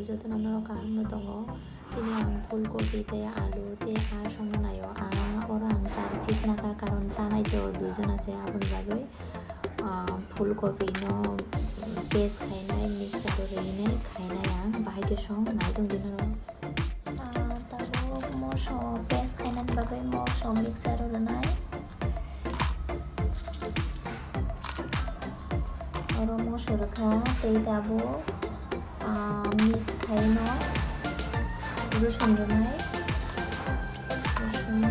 joto namno kaham dong ini ang ফুলকপি te alu te songno nayo orang 4 piece naka karon sanai to dujon ase aboni bagoi ফুলকপি no paste khainai mix aro reinai khainai ang bahai song nai dong dinaro tabo mo so paste khainan bagoi mo so mix aro nai oro mo surkha tei tabo mix khaino রসুন রনাই রসুন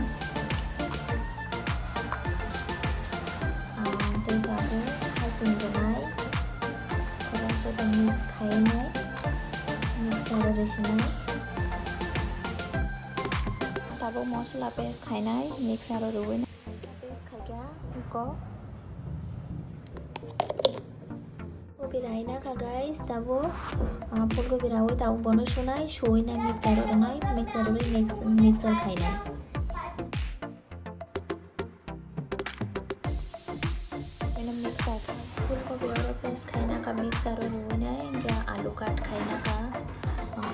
tei tabo hasin rনাই kora sato mix khainai mix aro resinai tabo mosla paste khainai mix aro ruinai paste khaikya ko ফুলকপি রাইনা খা guys তাবো ফুলকপি রাও তাও বনো শোনাই সই না মিক্সার নাই মিক্সার খাই না এনে মিক্সার ফুলকপি আর পেঁয়াজ খাই না কা মিক্সার রই না ইয়া আলু কাট খাই না কা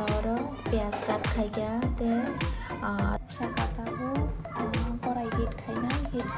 और পেঁয়াজ কাট খাই গা তে শাকা তাবো কড়াই হিট খাই না হিট